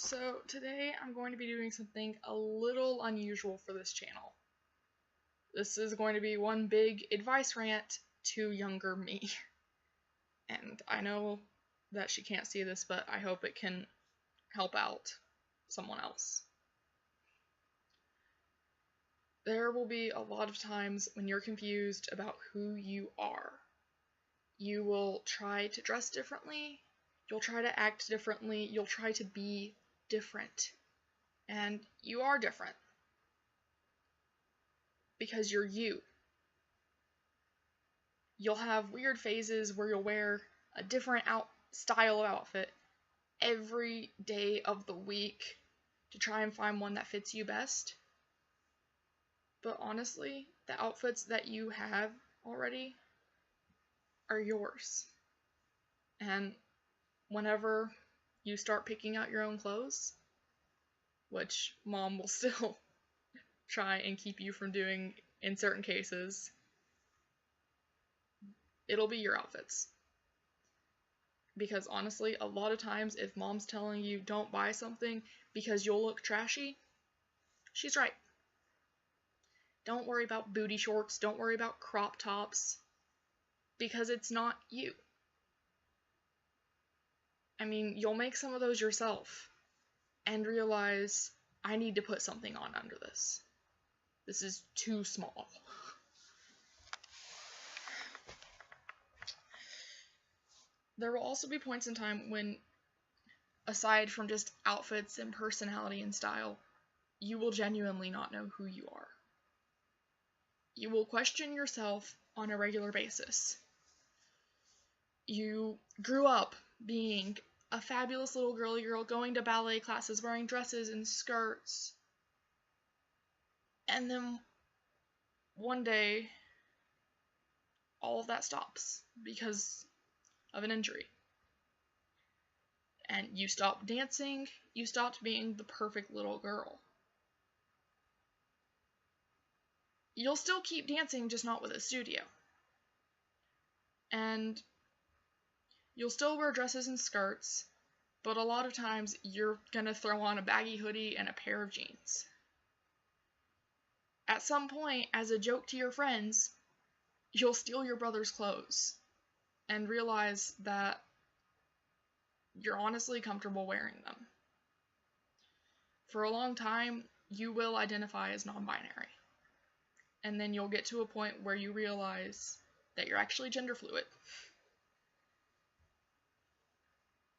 So today I'm going to be doing something a little unusual for this channel. This is going to be one big advice rant to younger me. And I know that she can't see this, but I hope it can help out someone else. There will be a lot of times when you're confused about who you are. You will try to dress differently, you'll try to act differently, you'll try to be different. And you are different. Because you're you. You'll have weird phases where you'll wear a different style of outfit every day of the week to try and find one that fits you best. But honestly, the outfits that you have already are yours. And whenever you start picking out your own clothes, which mom will still try and keep you from doing in certain cases, it'll be your outfits. Because honestly, a lot of times if mom's telling you don't buy something because you'll look trashy, she's right. Don't worry about booty shorts, don't worry about crop tops, because it's not you. I mean, you'll make some of those yourself and realize, I need to put something on under this. This is too small. There will also be points in time when, aside from just outfits and personality and style, you will genuinely not know who you are. You will question yourself on a regular basis. You grew up being a fabulous little girly girl going to ballet classes, wearing dresses and skirts. And then one day, all of that stops because of an injury. And you stopped dancing, you stopped being the perfect little girl. You'll still keep dancing, just not with a studio. And you'll still wear dresses and skirts, but a lot of times you're gonna throw on a baggy hoodie and a pair of jeans. At some point, as a joke to your friends, you'll steal your brother's clothes and realize that you're honestly comfortable wearing them. For a long time, you will identify as non-binary. And then you'll get to a point where you realize that you're actually gender fluid.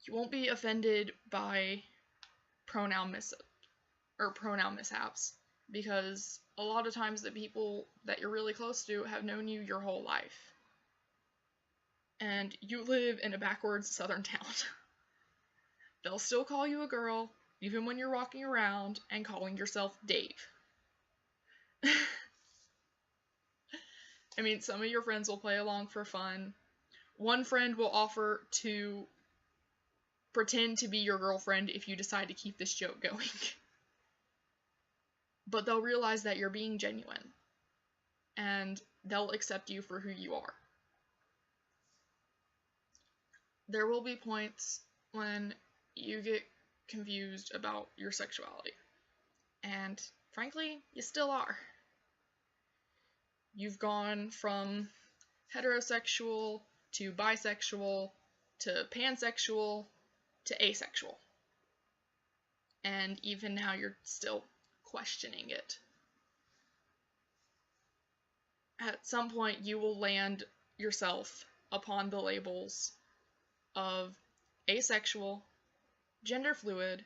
You won't be offended by pronoun mishaps, because a lot of times the people that you're really close to have known you your whole life. And you live in a backwards southern town. They'll still call you a girl, even when you're walking around and calling yourself Dave. I mean, some of your friends will play along for fun. One friend will offer to pretend to be your girlfriend if you decide to keep this joke going. But they'll realize that you're being genuine, and they'll accept you for who you are. There will be points when you get confused about your sexuality, and frankly, you still are. You've gone from heterosexual to bisexual to pansexual to asexual. And even now you're still questioning it. At some point you will land yourself upon the labels of asexual, gender fluid,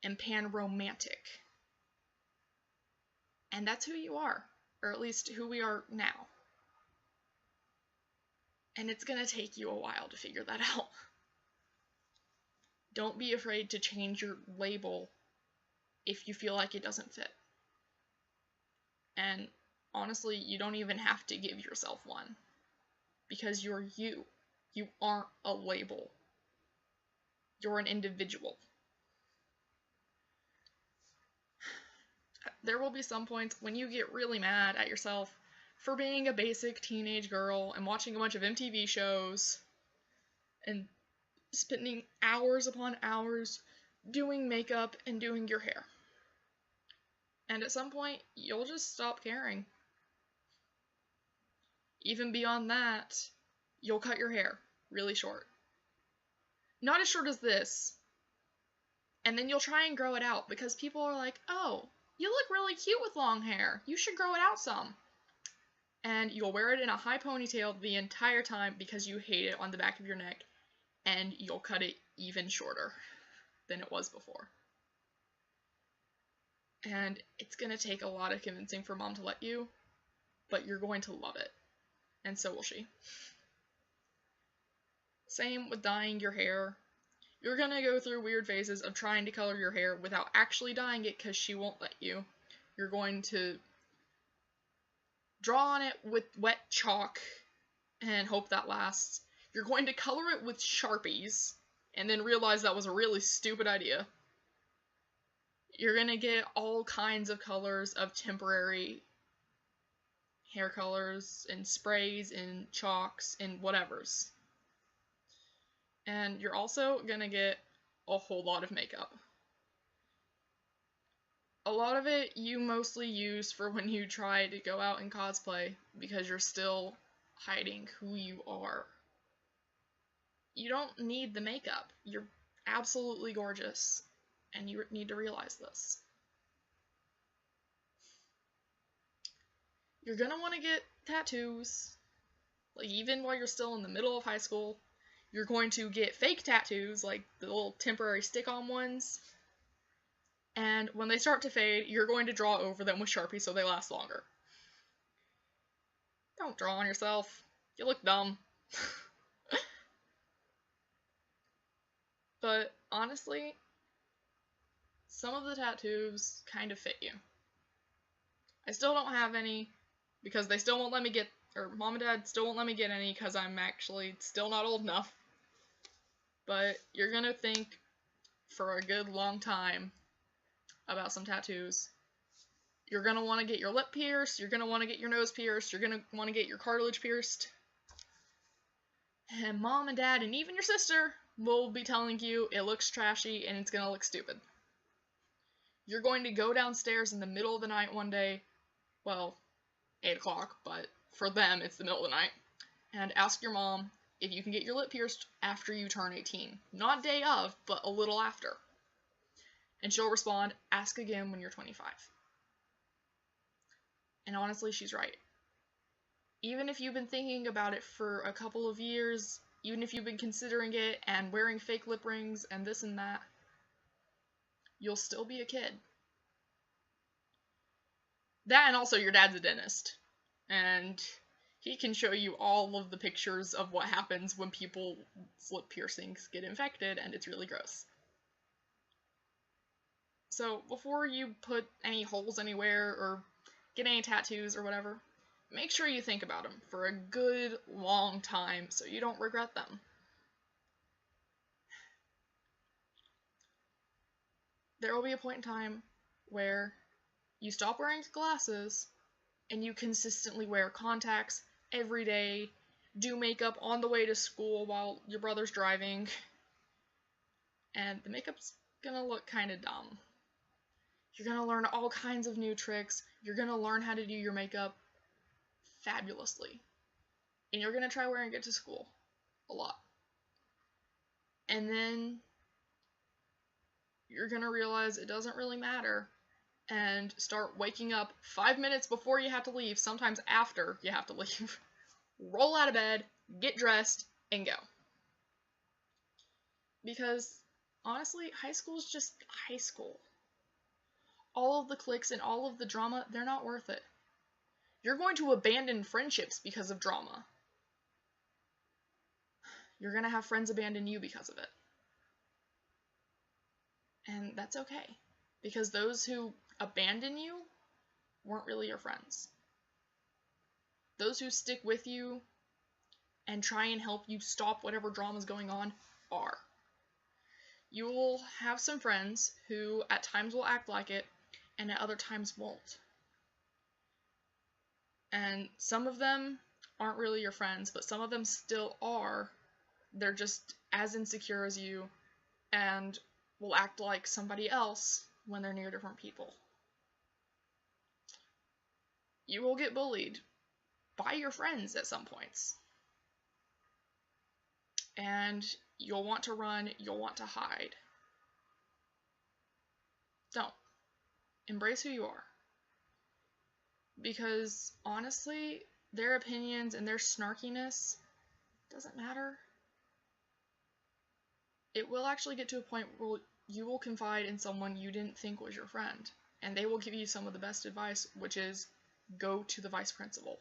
and panromantic. And that's who you are. Or at least who we are now. And it's gonna take you a while to figure that out. Don't be afraid to change your label if you feel like it doesn't fit. And honestly, you don't even have to give yourself one. Because you're you. You aren't a label. You're an individual. There will be some points when you get really mad at yourself for being a basic teenage girl and watching a bunch of MTV shows and spending hours upon hours doing makeup and doing your hair. And at some point, you'll just stop caring. Even beyond that, you'll cut your hair really short. Not as short as this. And then you'll try and grow it out because people are like, oh, you look really cute with long hair. You should grow it out some. And you'll wear it in a high ponytail the entire time because you hate it on the back of your neck. And you'll cut it even shorter than it was before. And it's going to take a lot of convincing for mom to let you, but you're going to love it. And so will she. Same with dyeing your hair. You're going to go through weird phases of trying to color your hair without actually dyeing it because she won't let you. You're going to draw on it with wet chalk and hope that lasts. You're going to color it with Sharpies and then realize that was a really stupid idea. You're going to get all kinds of colors of temporary hair colors and sprays and chalks and whatevers. And you're also going to get a whole lot of makeup. A lot of it you mostly use for when you try to go out and cosplay because you're still hiding who you are. You don't need the makeup. You're absolutely gorgeous, and you need to realize this. You're gonna want to get tattoos, like even while you're still in the middle of high school. You're going to get fake tattoos, like the little temporary stick-on ones, and when they start to fade, you're going to draw over them with Sharpie so they last longer. Don't draw on yourself. You look dumb. But honestly, some of the tattoos kind of fit you. I still don't have any because they still won't let me get, or mom and dad still won't let me get any because I'm actually still not old enough. But you're gonna think for a good long time about some tattoos. You're gonna want to get your lip pierced, you're gonna want to get your nose pierced, you're gonna want to get your cartilage pierced. And mom and dad and even your sister will be telling you it looks trashy and it's gonna look stupid. You're going to go downstairs in the middle of the night one day, well, 8 o'clock, but for them it's the middle of the night, and ask your mom if you can get your lip pierced after you turn 18. Not day of, but a little after. And she'll respond, ask again when you're 25. And honestly, she's right. Even if you've been thinking about it for a couple of years, even if you've been considering it and wearing fake lip rings and this and that, you'll still be a kid. That and also your dad's a dentist. And he can show you all of the pictures of what happens when people's lip piercings get infected, and it's really gross. So before you put any holes anywhere or get any tattoos or whatever, make sure you think about them for a good long time so you don't regret them. There will be a point in time where you stop wearing glasses and you consistently wear contacts every day, do makeup on the way to school while your brother's driving, and the makeup's gonna look kind of dumb. You're gonna learn all kinds of new tricks, you're gonna learn how to do your makeup fabulously, and you're gonna try wearing it to school a lot. And then you're gonna realize it doesn't really matter and start waking up 5 minutes before you have to leave, sometimes after you have to leave. Roll out of bed, get dressed, and go. Because, honestly, high school is just high school. All of the cliques and all of the drama, they're not worth it. You're going to abandon friendships because of drama. You're going to have friends abandon you because of it. And that's okay. Because those who abandon you weren't really your friends. Those who stick with you and try and help you stop whatever drama's going on are. You will have some friends who at times will act like it and at other times won't. And some of them aren't really your friends, but some of them still are. They're just as insecure as you, and will act like somebody else when they're near different people. You will get bullied by your friends at some points. And you'll want to run, you'll want to hide. Don't. Embrace who you are. Because, honestly, their opinions and their snarkiness doesn't matter. It will actually get to a point where you will confide in someone you didn't think was your friend, and they will give you some of the best advice, which is go to the vice principal.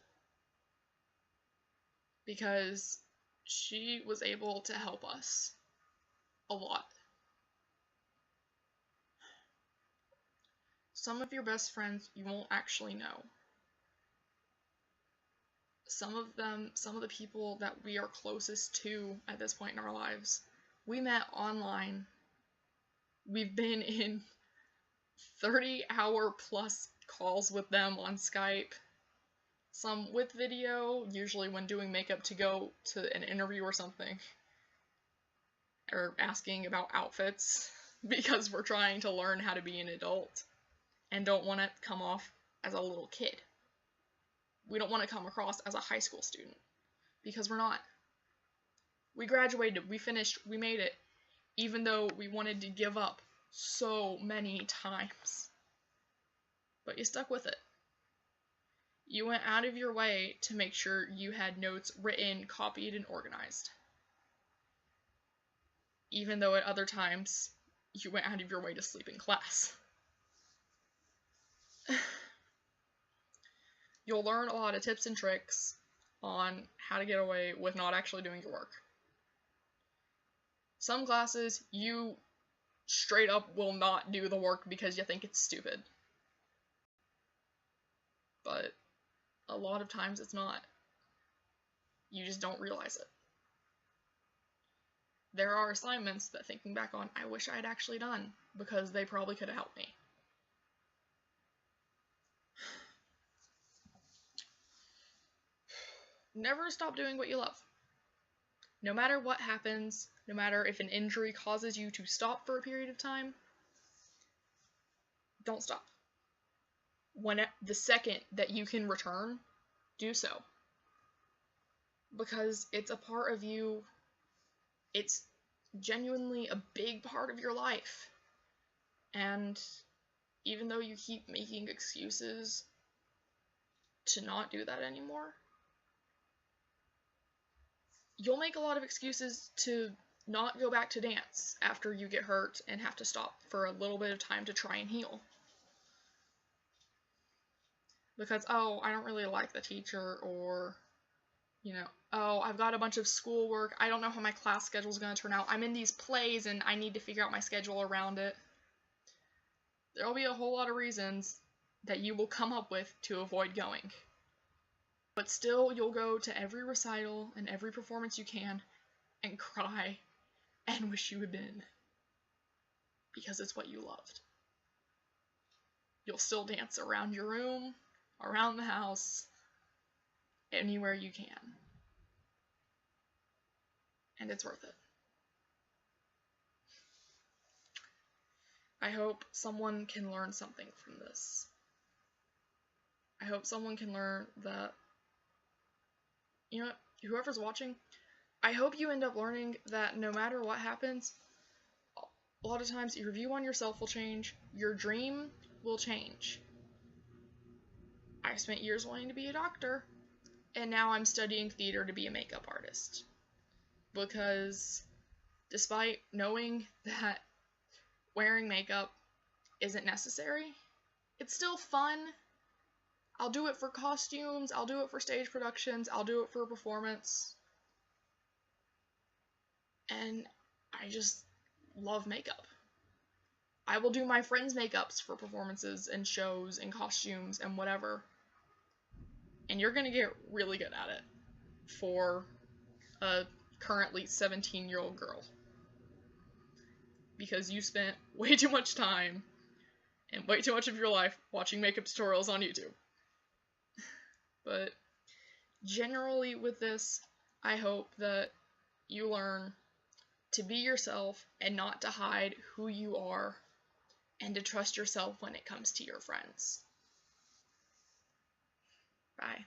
Because she was able to help us a lot. Some of your best friends you won't actually know. Some of the people that we are closest to at this point in our lives, we met online. We've been in 30-hour plus calls with them on Skype. Some with video, usually when doing makeup to go to an interview or something. Or asking about outfits, because we're trying to learn how to be an adult and don't want to come off as a little kid. We don't want to come across as a high school student, because we're not. We graduated, we finished, we made it, even though we wanted to give up so many times. But you stuck with it. You went out of your way to make sure you had notes written, copied, and organized. Even though at other times, you went out of your way to sleep in class. You'll learn a lot of tips and tricks on how to get away with not actually doing your work. Some classes, you straight up will not do the work because you think it's stupid. But a lot of times it's not. You just don't realize it. There are assignments that, thinking back on, I wish I had actually done, because they probably could have helped me. Never stop doing what you love. No matter what happens, no matter if an injury causes you to stop for a period of time, don't stop. The second that you can return, do so. Because it's a part of you. It's genuinely a big part of your life. And even though you keep making excuses to not do that anymore, you'll make a lot of excuses to not go back to dance after you get hurt and have to stop for a little bit of time to try and heal. Because, oh, I don't really like the teacher, or, oh, I've got a bunch of schoolwork, I don't know how my class schedule's going to turn out, I'm in these plays and I need to figure out my schedule around it. There'll be a whole lot of reasons that you will come up with to avoid going. But still, you'll go to every recital and every performance you can and cry and wish you had been. Because it's what you loved. You'll still dance around your room, around the house, anywhere you can. And it's worth it. I hope someone can learn something from this. I hope someone can learn that, whoever's watching, I hope you end up learning that no matter what happens, a lot of times your view on yourself will change, your dream will change. I spent years wanting to be a doctor, and now I'm studying theater to be a makeup artist. Because despite knowing that wearing makeup isn't necessary, it's still fun. I'll do it for costumes, I'll do it for stage productions, I'll do it for a performance. And I just love makeup. I will do my friends' makeups for performances and shows and costumes and whatever. And you're gonna get really good at it for a currently 17-year-old girl. Because you spent way too much time and way too much of your life watching makeup tutorials on YouTube. But generally with this, I hope that you learn to be yourself and not to hide who you are, and to trust yourself when it comes to your friends. Bye.